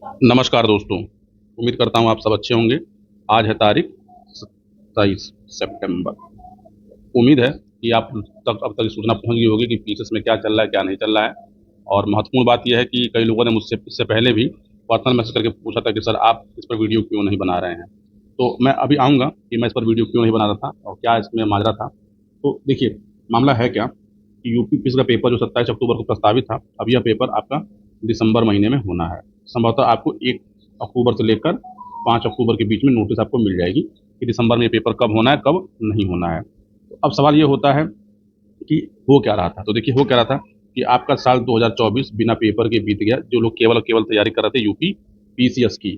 नमस्कार दोस्तों, उम्मीद करता हूँ आप सब अच्छे होंगे। आज है तारीख 27 सितंबर। उम्मीद है कि आप तक अब तक सूचना पहुँच गई होगी कि पीसीएस में क्या चल रहा है, क्या नहीं चल रहा है। और महत्वपूर्ण बात यह है कि कई लोगों ने मुझसे इससे पहले भी पर्सनल मैसेज करके पूछा था कि सर आप इस पर वीडियो क्यों नहीं बना रहे हैं। तो मैं अभी आऊँगा कि मैं इस पर वीडियो क्यों नहीं बना रहा था और क्या इसमें माजरा था। तो देखिए, मामला है क्या कि यूपी पीसी का पेपर जो 27 अक्टूबर को प्रस्तावित था, अब यह पेपर आपका दिसंबर महीने में होना है। संभवतः आपको 1 अक्टूबर से लेकर 5 अक्टूबर के बीच में नोटिस आपको मिल जाएगी कि दिसंबर में ये पेपर कब होना है, कब नहीं होना है। तो अब सवाल ये होता है कि हो क्या रहा था? तो देखिए, हो क्या रहा था कि आपका साल 2024 बिना पेपर के बीत गया। जो लोग केवल और केवल तैयारी कर रहे थे यूपी पीसीएस की,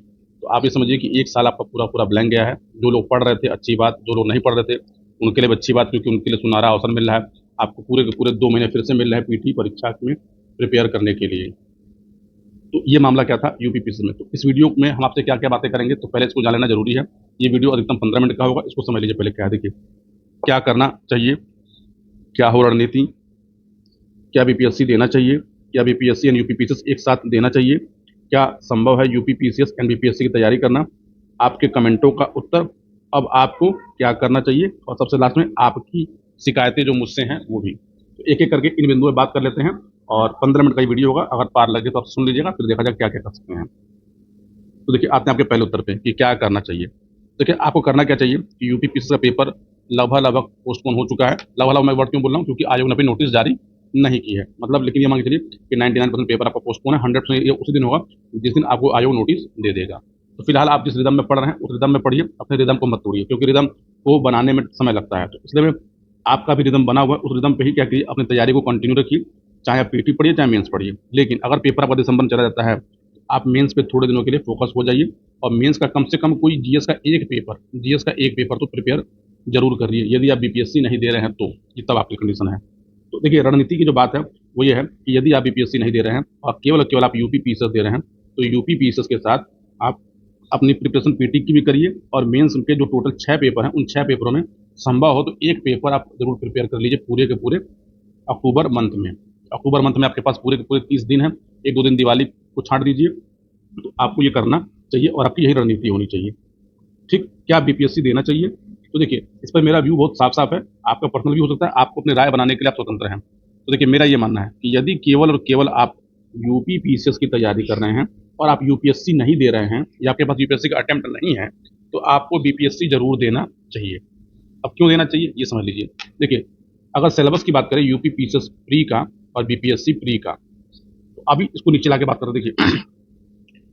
तो आप ये समझिए कि 1 साल आपका पूरा-पूरा ब्लैंक गया है। जो लोग पढ़ रहे थे अच्छी बात, जो लोग नहीं पढ़ रहे थे उनके लिए भी अच्छी बात, क्योंकि उनके लिए सुनहरा अवसर मिल रहा है। आपको पूरे के पूरे 2 महीने फिर से मिल रहे हैं पीटी परीक्षा में प्रिपेयर करने के लिए। तो ये मामला क्या था यूपी पीसीएस में। तो इस वीडियो में हम आपसे क्या-क्या बातें करेंगे, तो पहले इसको जान लेना ज़रूरी है। ये वीडियो अधिकतम 15 मिनट का होगा, इसको समझ लीजिए पहले क्या है। देखिए, क्या करना चाहिए, क्या हो रणनीति, क्या बीपीएससी देना चाहिए, क्या बीपीएससी एंड यूपीपीसीएस एक साथ देना चाहिए, क्या संभव है यूपीपीसीएस एंड बीपीएससी की तैयारी करना, आपके कमेंटों का उत्तर, अब आपको क्या करना चाहिए, और सबसे लास्ट में आपकी शिकायतें जो मुझसे हैं वो भी। तो एक एक करके इन बिंदुओं पर बात कर लेते हैं और 15 मिनट का ये वीडियो होगा। अगर पार लगे तो आप सुन लीजिएगा, फिर देखा जाए क्या क्या कर सकते हैं। तो देखिए, आते हैं आपके पहले उत्तर पे कि क्या करना चाहिए। देखिए, आपको करना क्या चाहिए कि यूपीपीएससी का पेपर लगभग-लगभग पोस्टपोन हो चुका है। लगभग-लगभग मैं वर्ड क्यों बोल रहा हूँ, क्योंकि आयोग ने अभी नोटिस जारी नहीं की है। मतलब लेकिन ये मान के चलिए कि 99% पेपर आपका पोस्टपोन है, 100% ये उसी दिन होगा जिस दिन आपको आयोग नोटिस दे देगा। तो फिलहाल आप जिस रिदम में पढ़ रहे हैं, उस रिदम में पढ़िए, अपने रिदम को मत तोड़िए, क्योंकि रिदम को बनाने में समय लगता है। तो इसलिए में आपका भी रिदम बना हुआ है, उस रिदम पे ही क्या कीजिए, अपनी तैयारी को कंटिन्यू रखिए। चाहे आप पीटी पढ़िए, चाहे मेंस पढ़िए। लेकिन अगर पेपर आपका दिसंबर में चला जाता है, आप मेंस पे थोड़े दिनों के लिए फोकस हो जाइए और मेंस का कम से कम कोई जीएस का एक पेपर तो प्रिपेयर जरूर करिए, यदि आप बीपीएससी नहीं दे रहे हैं तो। ये तब आपकी कंडीशन है। तो देखिए, रणनीति की जो बात है वो ये है कि यदि आप बीपीएससी नहीं दे रहे हैं और केवल आप यूपी पीसीएस दे रहे हैं, तो यूपी पीसीएस के साथ आप अपनी प्रिपरेशन पीटी की भी करिए और मेंस के जो टोटल 6 पेपर हैं, उन 6 पेपरों में संभव हो तो एक पेपर आप जरूर प्रिपेयर कर लीजिए पूरे के पूरे अक्टूबर मंथ में। अक्टूबर मंथ में आपके पास पूरे के पूरे 30 दिन हैं। 1-2 दिन दिवाली को छाट दीजिए। तो आपको ये करना चाहिए और आपकी यही रणनीति होनी चाहिए। ठीक, क्या बीपीएससी देना चाहिए? तो देखिए, इस पर मेरा व्यू बहुत साफ-साफ है। आपका पर्सनल व्यू हो सकता है, आपको अपनी राय बनाने के लिए आप स्वतंत्र हैं। तो देखिए, मेरा ये मानना है कि यदि केवल और केवल आप यूपी पीसीएस की तैयारी कर रहे हैं और आप यूपीएससी नहीं दे रहे हैं या आपके पास यूपीएससी का अटेम्प्ट नहीं है, तो आपको बीपीएससी ज़रूर देना चाहिए। अब क्यों देना चाहिए, ये समझ लीजिए। देखिए, अगर सिलेबस की बात करें यूपी पीसीएस प्री का और बीपीएससी प्री का, तो अभी इसको नीचे लाके बात करें। देखिए,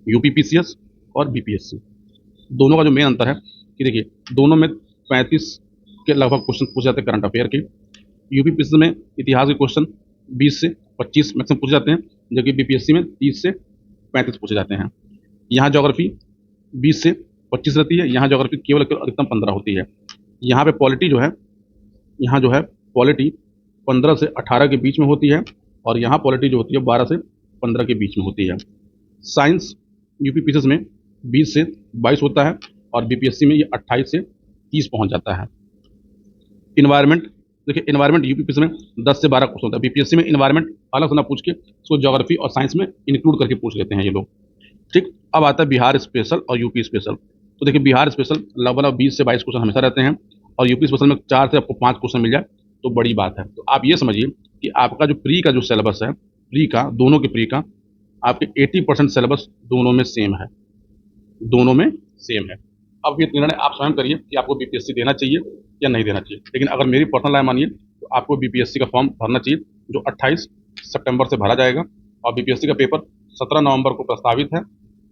यूपी पीसीएस और बीपीएससी दोनों का जो मेन अंतर है कि देखिए, दोनों में 35 के लगभग क्वेश्चन पूछे जाते हैं करंट अफेयर के। यूपी पीसीएस में इतिहास के क्वेश्चन 20 से 25 मैक्सिमम पूछे जाते हैं, जबकि बीपीएससी में 30 से 35 पूछे जाते हैं। यहाँ ज्योग्राफी 20 से 25 रहती है, यहाँ ज्योग्राफी केवल केवल अधिकतम 15 होती है। यहाँ पे पॉलिटी जो है, यहाँ जो है पॉलिटी 15 से 18 के बीच में होती है और यहाँ पॉलिटी जो होती है 12 से 15 के बीच में होती है। साइंस यूपी पीसीएस में 20 से 22 होता है और बीपीएससी में ये 28 से 30 पहुंच जाता है। इन्वायरमेंट, देखिए इन्वायरमेंट यूपी पीसीएस में 10 से 12 क्वेश्चन होता है। बीपीएससी में इन्वायरमेंट अलग से ना पूछ के इसको ज्योग्राफी और साइंस में इंक्लूड करके पूछ लेते हैं ये लोग। ठीक, अब आता है बिहार स्पेशल और यूपी स्पेशल। तो देखिए, बिहार स्पेशल लगभग 20 से 22 क्वेश्चन हमेशा रहते हैं और यूपी स्पेशल में 4 से आपको 5 क्वेश्चन मिल जाए तो बड़ी बात है। तो आप ये समझिए कि आपका जो प्री का जो सिलेबस है, प्री का दोनों के प्री का आपके 80% सिलेबस दोनों में सेम है, दोनों में सेम है। अब ये निर्णय आप स्वयं करिए कि आपको बीपीएससी देना चाहिए या नहीं देना चाहिए। लेकिन अगर मेरी पर्सनल राय मानिए तो आपको बीपीएससी का फॉर्म भरना चाहिए, जो 28 सितंबर से भरा जाएगा और बीपीएससी का पेपर 17 नवंबर को प्रस्तावित है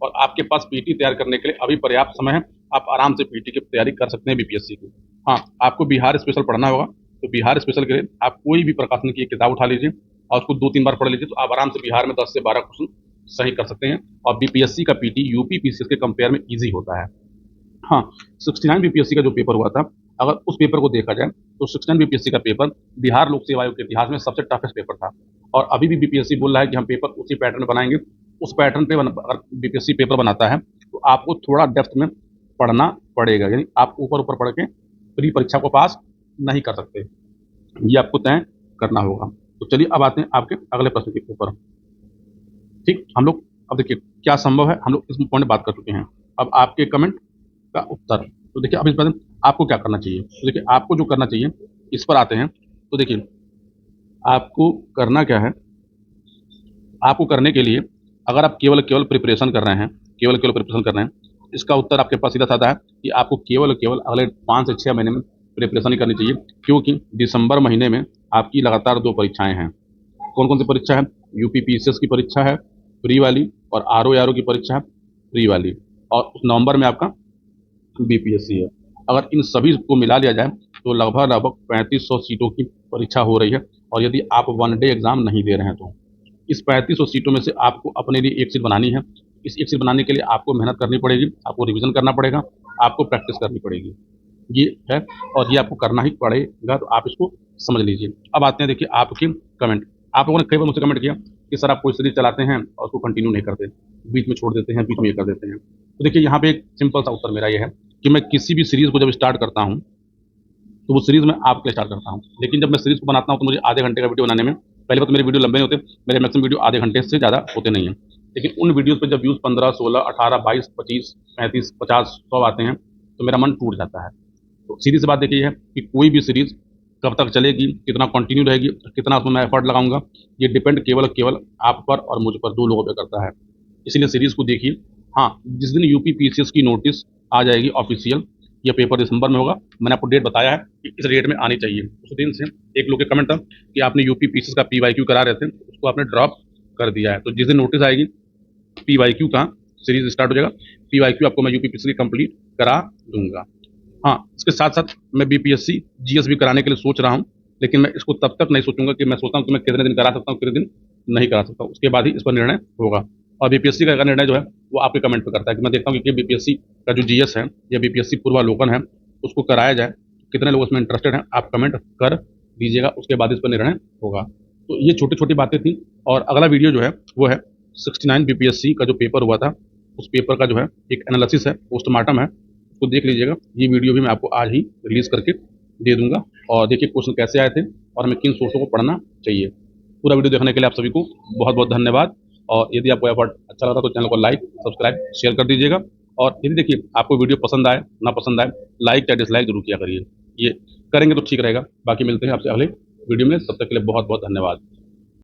और आपके पास पीटी तैयार करने के लिए अभी पर्याप्त समय है। आप आराम से पीटी की तैयारी कर सकते हैं बीपीएससी की। हाँ, आपको बिहार स्पेशल पढ़ना होगा, तो बिहार स्पेशल के लिए आप कोई भी प्रकाशन की एक किताब उठा लीजिए और उसको 2-3 बार पढ़ लीजिए, तो आप आराम से बिहार में 10 से 12 क्वेश्चन सही कर सकते हैं और बीपीएससी का पीटी यूपी पीसीएस के कंपेयर में ईजी होता है। हाँ, 69 बीपीएससी का जो पेपर हुआ था, अगर उस पेपर को देखा जाए तो 69 बीपीएससी का पेपर बिहार लोक सेवा आयोग के इतिहास में सबसे टफेस्ट पेपर था और अभी भी बीपीएससी बोल रहा है कि हम पेपर उसी पैटर्न में बनाएंगे। उस पैटर्न पे अगर बीपीएससी पेपर बनाता है तो आपको थोड़ा डेप्थ में पढ़ना पड़ेगा, यानी आप ऊपर ऊपर पढ़ के प्री परीक्षा को पास नहीं कर सकते, ये आपको तय करना होगा। तो चलिए, अब आते हैं आपके अगले प्रश्न के ऊपर। ठीक, हम लोग अब देखिए क्या संभव है, हम लोग इस पॉइंट बात कर चुके हैं। अब आपके कमेंट का उत्तर। तो देखिए अब इस बारे में आपको क्या करना चाहिए। तो देखिए आपको जो करना चाहिए, इस पर आते हैं। तो देखिए आपको करना क्या है, आपको करने के लिए अगर आप केवल केवल प्रिपरेशन कर रहे हैं, केवल केवल प्रिपरेशन कर रहे हैं, इसका उत्तर आपके पास सीधा साधा है कि आपको केवल केवल अगले 5 से 6 महीने में प्रिपरेशन ही करनी चाहिए, क्योंकि दिसंबर महीने में आपकी लगातार 2 परीक्षाएं हैं। कौन कौन सी परीक्षा है? यूपी पीसीएस की परीक्षा है प्री वाली, और आरओ की परीक्षा है प्री वाली, और नवंबर में आपका बीपीएससी है। अगर इन सभी को मिला लिया जाए तो लगभग लगभग 3500 सीटों की परीक्षा हो रही है। और यदि आप वन डे एग्जाम नहीं दे रहे हैं तो इस 3500 सीटों में से आपको अपने लिए एक सीट बनानी है। इस एक सीट बनाने के लिए आपको मेहनत करनी पड़ेगी, आपको रिवीजन करना पड़ेगा, आपको प्रैक्टिस करनी पड़ेगी। ये है, और ये आपको करना ही पड़ेगा, तो आप इसको समझ लीजिए। अब आते हैं देखिए आपके कमेंट। आप लोगों ने कई बार मुझसे कमेंट किया कि सर आप कोई सीरीज चलाते हैं और उसको कंटिन्यू नहीं करते, बीच में छोड़ देते हैं, बीच में ये कर देते हैं। तो देखिए यहाँ पे एक सिंपल सा उत्तर मेरा ये है कि मैं किसी भी सीरीज को जब स्टार्ट करता हूँ तो वो सीरीज मैं आपके लिए स्टार्ट करता हूँ। लेकिन जब मैं सीरीज को बनाता हूँ तो मुझे आधे घंटे का वीडियो बनाने में, पहले बात तो मेरे वीडियो लंबे नहीं होते, मेरे मैक्सिमम वीडियो आधे घंटे से ज़्यादा होते नहीं हैं। लेकिन उन वीडियोज़ पे जब व्यूज़ 15, 16, 18, 22, 25, 35, 50, 100 आते हैं तो मेरा मन टूट जाता है। तो सीधी सी बात देखिए ये है कि कोई भी सीरीज कब तक चलेगी, कितना कंटिन्यू रहेगी, कितना उसमें मैं एफर्ट लगाऊंगा, ये डिपेंड केवल केवल आप पर और मुझ पर, 2 लोगों पर करता है। इसीलिए सीरीज को देखिए। हाँ, जिस दिन यूपी पीसीएस की नोटिस आ जाएगी ऑफिशियल, ये पेपर दिसंबर में होगा, मैंने आपको डेट बताया है कि इस डेट में आनी चाहिए। उस दिन से एक लोग के कमेंट था कि आपने यूपी पीसीएस का पीवाईक्यू करा रहे थे, उसको आपने ड्रॉप कर दिया है। तो जिस दिन नोटिस आएगी पीवाईक्यू का सीरीज स्टार्ट हो जाएगा, पीवाईक्यू आपको मैं यूपी पीसीएस की कंप्लीट करा दूंगा। हाँ, इसके साथ साथ मैं बीपीएससी जीएस भी कराने के लिए सोच रहा हूँ, लेकिन मैं इसको तब तक नहीं सोचूंगा कि मैं सोचता हूँ कि मैं कितने दिन करा सकता हूँ, कितने दिन नहीं करा सकता हूँ। उसके बाद ही इस पर निर्णय होगा। और बीपीएससी का निर्णय जो है वो आपके कमेंट पर करता है कि मैं देखता हूँ कि बीपीएससी का जो जीएस है या बीपीएससी पूर्वालोकन है उसको कराया जाए, कितने लोग उसमें इंटरेस्टेड हैं, आप कमेंट कर दीजिएगा, उसके बाद इस पर निर्णय होगा। तो ये छोटी छोटी बातें थी। और अगला वीडियो जो है वो है 69 बीपीएससी का जो पेपर हुआ था, उस पेपर का जो है एक एनालिसिस है, पोस्टमार्टम है, उसको देख लीजिएगा। ये वीडियो भी मैं आपको आज ही रिलीज करके दे दूंगा। और देखिए क्वेश्चन कैसे आए थे और हमें किन सोर्सों को पढ़ना चाहिए। पूरा वीडियो देखने के लिए आप सभी को बहुत बहुत धन्यवाद। और यदि आपको एफर्ट अच्छा लगा तो चैनल को लाइक, सब्सक्राइब, शेयर कर दीजिएगा। और यदि देखिए आपको वीडियो पसंद आए ना पसंद आए, लाइक या डिसलाइक जरूर किया करिए। ये करेंगे तो ठीक रहेगा। बाकी मिलते हैं आपसे अगले वीडियो में, तब तक के लिए बहुत बहुत धन्यवाद।